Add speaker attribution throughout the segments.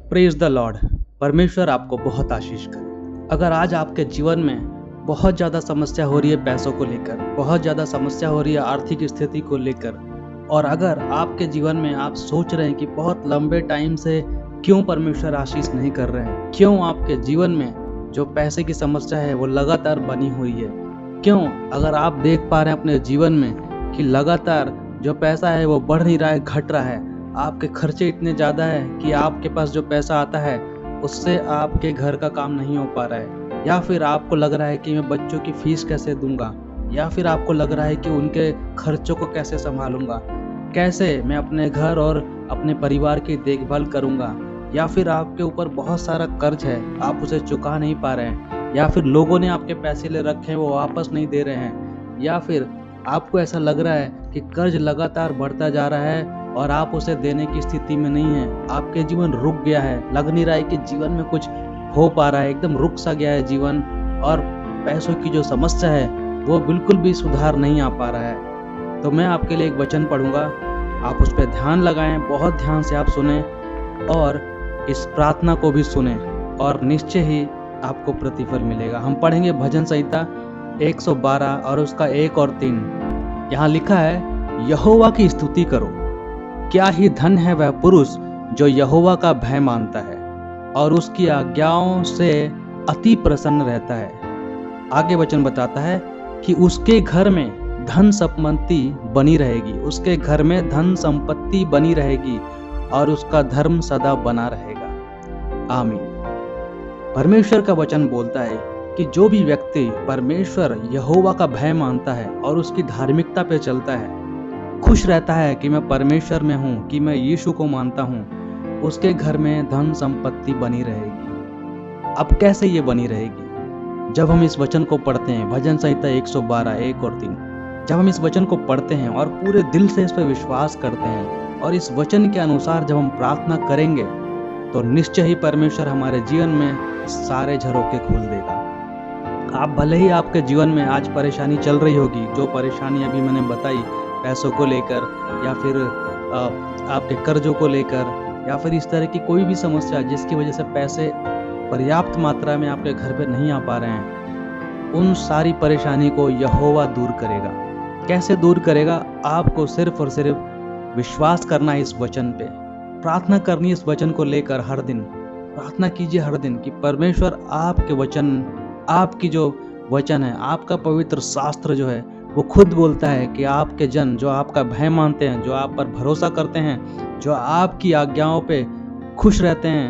Speaker 1: Praise the Lord. परमेश्वर आपको बहुत आशीष करे। अगर आज आपके जीवन में बहुत ज़्यादा समस्या हो रही है पैसों को लेकर, बहुत ज़्यादा समस्या हो रही है आर्थिक स्थिति को लेकर, और अगर आपके जीवन में आप सोच रहे हैं कि बहुत लंबे टाइम से क्यों परमेश्वर आशीष नहीं कर रहे हैं, क्यों आपके जीवन में जो पैसे की समस्या है वो लगातार बनी हुई है, क्यों अगर आप देख पा रहे हैं अपने जीवन में कि लगातार जो पैसा है वो बढ़ नहीं रहा है, घट रहा है, आपके खर्चे इतने ज़्यादा है कि आपके पास जो पैसा आता है उससे आपके घर का काम नहीं हो पा रहा है, या फिर आपको लग रहा है कि मैं बच्चों की फीस कैसे दूंगा, या फिर आपको लग रहा है कि उनके खर्चों को कैसे संभालूंगा, कैसे मैं अपने घर और अपने परिवार की देखभाल करूंगा, या फिर आपके ऊपर बहुत सारा कर्ज है, आप उसे चुका नहीं पा रहे हैं, या फिर लोगों ने आपके पैसे ले रखे हैं वो वापस नहीं दे रहे हैं, या फिर आपको ऐसा लग रहा है कि कर्ज लगातार बढ़ता जा रहा है और आप उसे देने की स्थिति में नहीं है, आपके जीवन रुक गया है, लग नहीं रहा है कि जीवन में कुछ हो पा रहा है, एकदम रुक सा गया है जीवन, और पैसों की जो समस्या है वो बिल्कुल भी सुधार नहीं आ पा रहा है। तो मैं आपके लिए एक वचन पढ़ूंगा, आप उस पर ध्यान लगाएं, बहुत ध्यान से आप सुने और इस प्रार्थना को भी सुने और निश्चय ही आपको प्रतिफल मिलेगा। हम पढ़ेंगे भजन संहिता 112 और उसका 1 और 3। यहाँ लिखा है, यहोवा की स्तुति करो, क्या ही धन है वह पुरुष जो यहोवा का भय मानता है और उसकी आज्ञाओं से अति प्रसन्न रहता है। आगे वचन बताता है कि उसके घर में धन संपत्ति बनी रहेगी, उसके घर में धन संपत्ति बनी रहेगी और उसका धर्म सदा बना रहेगा। आमीन। परमेश्वर का वचन बोलता है कि जो भी व्यक्ति परमेश्वर यहोवा का भय मानता है और उसकी धार्मिकता पे चलता है, खुश रहता है कि मैं परमेश्वर में हूँ, कि मैं यीशु को मानता हूँ, उसके घर में धन संपत्ति बनी रहेगी। अब कैसे ये बनी रहेगी? जब हम इस वचन को पढ़ते हैं, भजन संहिता 112 1 और 3, जब हम इस वचन को पढ़ते हैं और पूरे दिल से इस पर विश्वास करते हैं और इस वचन के अनुसार जब हम प्रार्थना करेंगे तो निश्चय ही परमेश्वर हमारे जीवन में सारे झरोखे खोल देगा। आप भले ही आपके जीवन में आज परेशानी चल रही होगी, जो परेशानी अभी मैंने बताई पैसों को लेकर, या फिर आपके कर्जों को लेकर, या फिर इस तरह की कोई भी समस्या जिसकी वजह से पैसे पर्याप्त मात्रा में आपके घर पे नहीं आ पा रहे हैं, उन सारी परेशानी को यहोवा दूर करेगा। कैसे दूर करेगा? आपको सिर्फ और सिर्फ विश्वास करना है इस वचन पे, प्रार्थना करनी इस वचन को लेकर। हर दिन प्रार्थना कीजिए, हर दिन, कि परमेश्वर आपके वचन, आपकी जो वचन है, आपका पवित्र शास्त्र जो है वो खुद बोलता है कि आपके जन जो आपका भय मानते हैं, जो आप पर भरोसा करते हैं, जो आपकी आज्ञाओं पे खुश रहते हैं,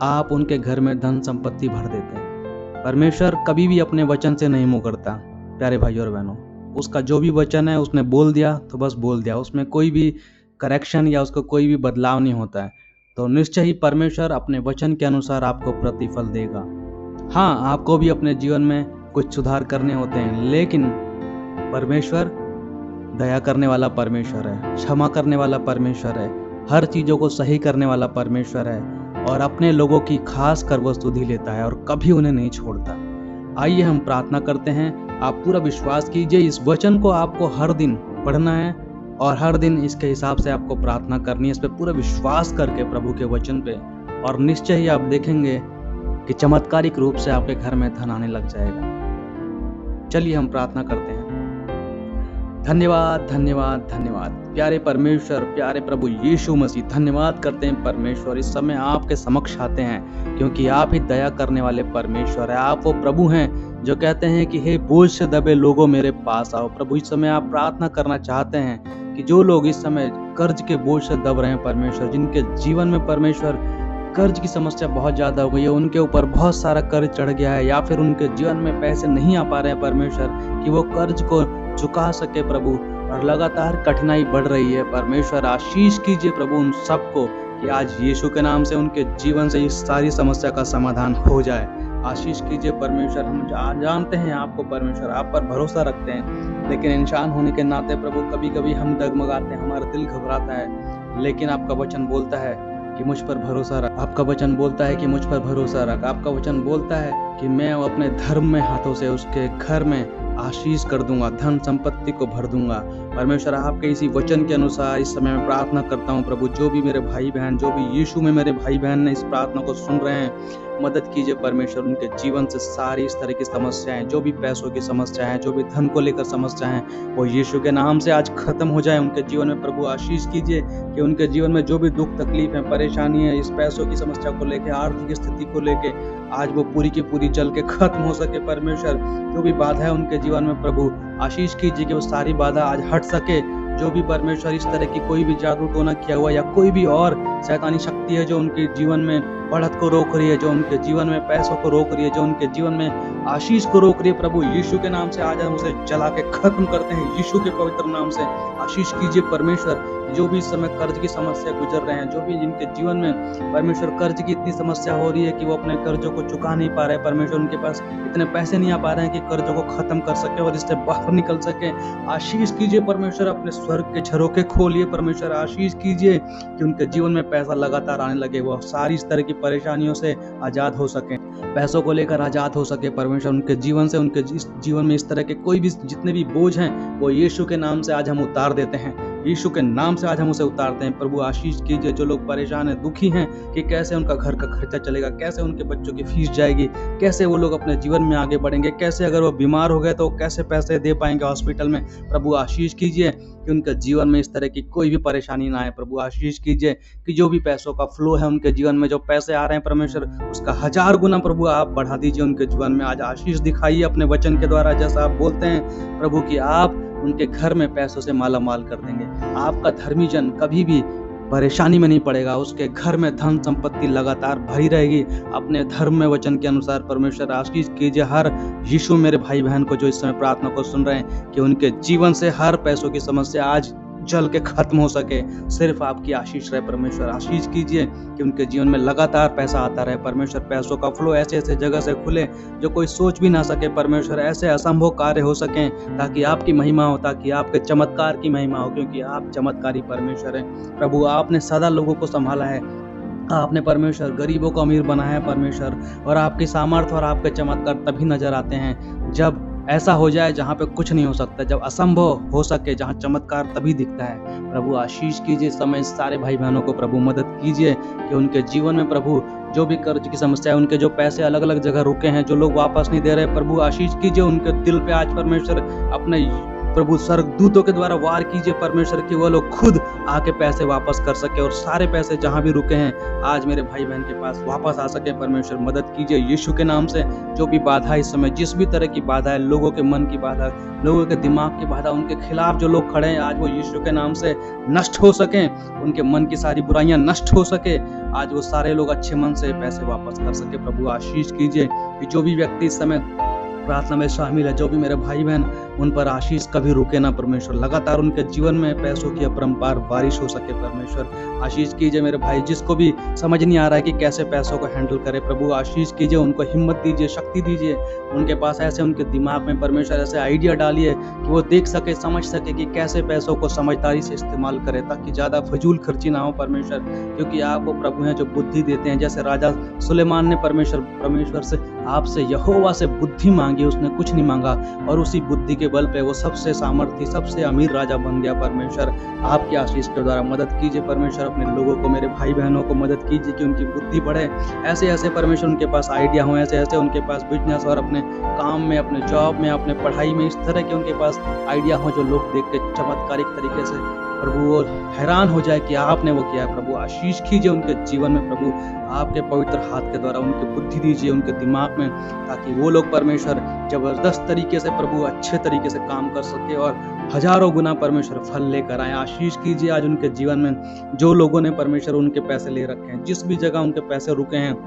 Speaker 1: आप उनके घर में धन संपत्ति भर देते हैं। परमेश्वर कभी भी अपने वचन से नहीं मुकरता प्यारे भाइयों और बहनों। उसका जो भी वचन है उसने बोल दिया तो बस बोल दिया, उसमें कोई भी करेक्शन या उसको कोई भी बदलाव नहीं होता है। तो निश्चय ही परमेश्वर अपने वचन के अनुसार आपको प्रतिफल देगा। हाँ, आपको भी अपने जीवन में कुछ सुधार करने होते हैं, लेकिन परमेश्वर दया करने वाला परमेश्वर है, क्षमा करने वाला परमेश्वर है, हर चीज़ों को सही करने वाला परमेश्वर है और अपने लोगों की खास कर वो सुधि लेता है और कभी उन्हें नहीं छोड़ता। आइए हम प्रार्थना करते हैं। आप पूरा विश्वास कीजिए, इस वचन को आपको हर दिन पढ़ना है और हर दिन इसके हिसाब से आपको प्रार्थना करनी है, इस पर पूरा विश्वास करके प्रभु के वचन पे, और निश्चय ही आप देखेंगे कि चमत्कारिक रूप से आपके घर में धन आने लग जाएगा। चलिए हम प्रार्थना करते हैं। धन्यवाद धन्यवाद धन्यवाद प्यारे परमेश्वर, प्यारे प्रभु यीशु मसीह, धन्यवाद करते हैं परमेश्वर। इस समय आपके समक्ष आते हैं क्योंकि आप ही दया करने वाले परमेश्वर है। आप वो प्रभु हैं जो कहते हैं कि हे बोझ से दबे लोगों मेरे पास आओ। प्रभु, इस समय आप प्रार्थना करना चाहते हैं कि जो लोग इस समय कर्ज के बोझ से दब रहे हैं परमेश्वर, जिनके जीवन में परमेश्वर कर्ज की समस्या बहुत ज़्यादा हो गई है, उनके ऊपर बहुत सारा कर्ज चढ़ गया है, या फिर उनके जीवन में पैसे नहीं आ पा रहे हैं परमेश्वर कि वो कर्ज को चुका सके प्रभु, और लगातार कठिनाई बढ़ रही है परमेश्वर। आशीष कीजिए प्रभु उन सबको कि आज यीशु के नाम से उनके जीवन से इस सारी समस्या का समाधान हो जाए। आशीष कीजिए परमेश्वर। हम जानते हैं आपको परमेश्वर, आप पर भरोसा रखते हैं, लेकिन इंसान होने के नाते प्रभु कभी कभी हम डगमगाते हैं, हमारा दिल घबराता है, लेकिन आपका वचन बोलता है कि मुझ पर भरोसा रख। आपका वचन बोलता है कि मुझ पर भरोसा रख। आपका वचन बोलता है कि मैं अपने धर्म में हाथों से उसके घर में आशीष कर दूंगा, धन संपत्ति को भर दूंगा। परमेश्वर आपके इसी वचन के अनुसार इस समय मैं प्रार्थना करता हूँ प्रभु, जो भी मेरे भाई बहन, जो भी यीशु में मेरे भाई बहन ने इस प्रार्थना को सुन रहे हैं, मदद कीजिए परमेश्वर, उनके जीवन से सारी इस तरह की समस्याएं, जो भी पैसों की समस्या है, जो भी धन को लेकर समस्या है, वो यीशु के नाम से आज खत्म हो जाए उनके जीवन में। प्रभु आशीष कीजिए कि उनके जीवन में जो भी दुख तकलीफ है, परेशानी है, इस पैसों की समस्या को लेकर, आर्थिक स्थिति को लेकर, आज वो पूरी की पूरी जल के खत्म हो सके परमेश्वर। जो भी बाधा है उनके जीवन में प्रभु आशीष कीजिए कि वो सारी बाधा आज हट सके। जो भी परमेश्वर इस तरह की कोई भी जादू टोना किया हुआ या कोई भी और शैतानी शक्ति है जो उनके जीवन में बढ़त को रोक रही है, जो उनके जीवन में पैसों को रोक रही है, जो उनके जीवन में आशीष को रोक रही है, प्रभु यीशु के नाम से आज हम उसे जला के खत्म करते हैं। यीशु के पवित्र नाम से आशीष कीजिए परमेश्वर। जो भी इस समय कर्ज की समस्या गुजर रहे हैं, जो भी जिनके जीवन में परमेश्वर कर्ज की इतनी समस्या हो रही है कि वो अपने कर्जों को चुका नहीं पा रहे, परमेश्वर उनके पास इतने पैसे नहीं आ पा रहे हैं कि कर्जों को खत्म कर सके और इससे बाहर निकल सके, आशीष कीजिए परमेश्वर। अपने स्वर्ग के झरोखे खोलिए परमेश्वर, आशीष कीजिए कि उनके जीवन में पैसा लगातार आने लगे, वो सारी इस तरह की परेशानियों से आजाद हो सके, पैसों को लेकर आजाद हो सके परमेश्वर। उनके जीवन से, उनके जीवन में इस तरह के कोई भी जितने भी बोझ हैं वो यीशु के नाम से आज हम उतार देते हैं, यीशु के नाम से आज हम उसे उतारते हैं। प्रभु आशीष कीजिए जो लोग परेशान हैं, दुखी हैं कि कैसे उनका घर का खर्चा चलेगा, कैसे उनके बच्चों की फीस जाएगी, कैसे वो लोग अपने जीवन में आगे बढ़ेंगे, कैसे अगर वो बीमार हो गए तो कैसे पैसे दे पाएंगे हॉस्पिटल में। प्रभु आशीष कीजिए कि उनके जीवन में इस तरह की कोई भी परेशानी ना आए। प्रभु आशीष कीजिए कि जो भी पैसों का फ्लो है उनके जीवन में, जो पैसे आ रहे हैं परमेश्वर, उसका 1000 गुना प्रभु आप बढ़ा दीजिए उनके जीवन में। आज आशीष दिखाइए अपने वचन के द्वारा, जैसा आप बोलते हैं प्रभु कि आप उनके घर में पैसों से माला माल कर देंगे। आपका धर्मी जन कभी भी परेशानी में नहीं पड़ेगा, उसके घर में धन संपत्ति लगातार भरी रहेगी। अपने धर्म में वचन के अनुसार परमेश्वर आशीष कीजिए हर यीशु मेरे भाई बहन को जो इस समय प्रार्थना को सुन रहे हैं कि उनके जीवन से हर पैसों की समस्या आज जल के खत्म हो सके। सिर्फ आपकी आशीष रहे परमेश्वर, आशीष कीजिए कि उनके जीवन में लगातार पैसा आता रहे परमेश्वर। पैसों का फ्लो ऐसे ऐसे जगह से खुले जो कोई सोच भी ना सके परमेश्वर, ऐसे असंभव कार्य हो सकें ताकि आपकी महिमा हो, ताकि आपके चमत्कार की महिमा हो, क्योंकि आप चमत्कारी परमेश्वर हैं प्रभु। आपने सदा लोगों को संभाला है, आपने परमेश्वर गरीबों को अमीर बनाया है परमेश्वर, और आपकी सामर्थ्य और आपके चमत्कार तभी नजर आते हैं जब ऐसा हो जाए जहाँ पे कुछ नहीं हो सकता, जब असंभव हो सके, जहाँ चमत्कार तभी दिखता है। प्रभु आशीष कीजिए समय सारे भाई बहनों को प्रभु, मदद कीजिए कि उनके जीवन में प्रभु जो भी कर्ज की समस्या है, उनके जो पैसे अलग अलग जगह रुके हैं, जो लोग वापस नहीं दे रहे, प्रभु आशीष कीजिए उनके दिल पे आज परमेश्वर अपने प्रभु स्वर्गदूतों के द्वारा वार कीजिए परमेश्वर कि वो लोग खुद आके पैसे वापस कर सके और सारे पैसे जहां भी रुके हैं आज मेरे भाई बहन के पास वापस आ सके परमेश्वर। मदद कीजिए यीशु के नाम से। जो भी बाधा इस समय, जिस भी तरह की बाधा है, लोगों के मन की बाधा, लोगों के दिमाग की बाधा, उनके खिलाफ जो लोग खड़े हैं आज वो यीशु के नाम से नष्ट हो सके, उनके मन की सारी बुराइयां नष्ट हो सके, आज वो सारे लोग अच्छे मन से पैसे वापस कर सके। प्रभु आशीष कीजिए कि जो भी व्यक्ति इस समय प्रार्थना में शामिल है, जो भी मेरे भाई बहन, उन पर आशीष कभी रुके ना परमेश्वर, लगातार उनके जीवन में पैसों की अपरंपार बारिश हो सके परमेश्वर। आशीष कीजिए मेरे भाई, जिसको भी समझ नहीं आ रहा है कि कैसे पैसों को हैंडल करे, प्रभु आशीष कीजिए, उनको हिम्मत दीजिए, शक्ति दीजिए, उनके पास ऐसे उनके दिमाग में परमेश्वर ऐसे आइडिया डालिए कि वो देख सके, समझ सके कि कैसे पैसों को समझदारी से इस्तेमाल करे ताकि ज्यादा फजूल खर्ची ना हो परमेश्वर, क्योंकि आप वो प्रभु हैं जो बुद्धि देते हैं। जैसे राजा सुलेमान ने परमेश्वर से, आपसे यहोवा से बुद्धि मांगी, उसने कुछ नहीं मांगा और उसी बुद्धि के बल पे वो सबसे सामर्थी, सबसे अमीर राजा बन गया परमेश्वर। आपकी आशीष के द्वारा मदद कीजिए परमेश्वर, अपने लोगों को, मेरे भाई बहनों को मदद कीजिए कि उनकी बुद्धि बढ़े, ऐसे ऐसे परमेश्वर उनके पास आइडिया हो, ऐसे ऐसे उनके पास बिजनेस और अपने काम में, अपने जॉब में, अपने पढ़ाई में इस तरह के उनके पास आइडिया हो जो लोग देख के चमत्कारिक तरीके से प्रभु वो हैरान हो जाए कि आपने वो किया है। प्रभु आशीष कीजिए उनके जीवन में प्रभु, आपके पवित्र हाथ के द्वारा उनकी बुद्धि दीजिए उनके दिमाग में, ताकि वो लोग परमेश्वर जबरदस्त तरीके से प्रभु अच्छे तरीके से काम कर सके और हजारों गुना परमेश्वर फल लेकर आए। आशीष कीजिए आज उनके जीवन में, जो लोगों ने परमेश्वर उनके पैसे ले रखे हैं, जिस भी जगह उनके पैसे रुके हैं,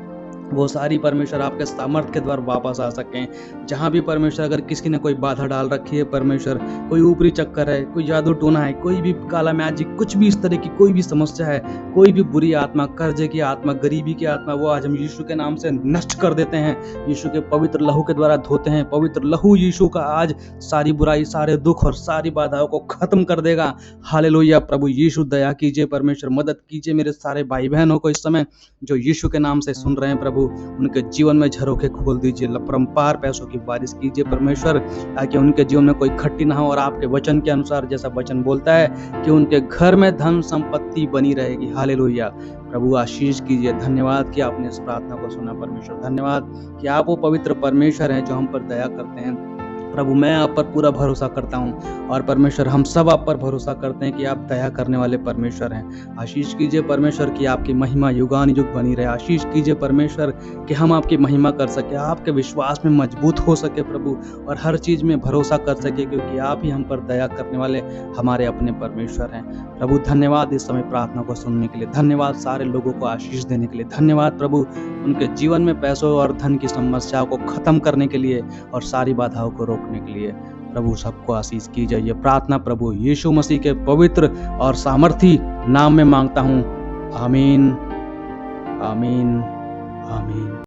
Speaker 1: वो सारी परमेश्वर आपके सामर्थ्य के द्वारा वापस आ सकें। जहाँ भी परमेश्वर अगर किसी ने कोई बाधा डाल रखी है परमेश्वर, कोई ऊपरी चक्कर है, कोई जादू टोना है, कोई भी काला मैजिक, कुछ भी इस तरह की कोई भी समस्या है, कोई भी बुरी आत्मा, कर्जे की आत्मा, गरीबी की आत्मा, वो आज हम यीशु के नाम से नष्ट कर देते हैं। यीशु के पवित्र लहू के द्वारा धोते हैं। पवित्र लहू यीशु का आज सारी बुराई, सारे दुख और सारी बाधाओं को खत्म कर देगा। हालेलुया। प्रभु यीशु दया कीजिए परमेश्वर, मदद कीजिए मेरे सारे भाई बहनों को इस समय जो यीशु के नाम से सुन रहे हैं प्रभु। प्रभु उनके जीवन में झरोखे खोल दीजिए, परम्पार पैसों की बारिश कीजिए परमेश्वर, ताकि उनके जीवन में कोई खट्टी ना हो और आपके वचन के अनुसार जैसा वचन बोलता है कि उनके घर में धन संपत्ति बनी रहेगी। हालेलुया। प्रभु आशीष कीजिए। धन्यवाद कि आपने इस प्रार्थना को सुना परमेश्वर। धन्यवाद कि आप वो पवित्र परमेश्वर हैं जो हम पर दया करते हैं। प्रभु मैं आप पर पूरा भरोसा करता हूँ और परमेश्वर हम सब आप पर भरोसा करते हैं कि आप दया करने वाले परमेश्वर हैं। आशीष कीजिए परमेश्वर कि आपकी महिमा युगान युग बनी रहे। आशीष कीजिए परमेश्वर कि हम आपकी महिमा कर सके, आपके विश्वास में मजबूत हो सके प्रभु, और हर चीज़ में भरोसा कर सके, क्योंकि आप ही हम पर दया करने वाले हमारे अपने परमेश्वर हैं। प्रभु धन्यवाद इस समय प्रार्थना को सुनने के लिए, धन्यवाद सारे लोगों को आशीष देने के लिए, धन्यवाद प्रभु उनके जीवन में पैसों और धन की समस्याओं को खत्म करने के लिए और सारी बाधाओं को रोकने के लिए। प्रभु सबको आशीष कीजिए। ये प्रार्थना प्रभु यीशु मसीह के पवित्र और सामर्थी नाम में मांगता हूँ। आमीन, आमीन, आमीन।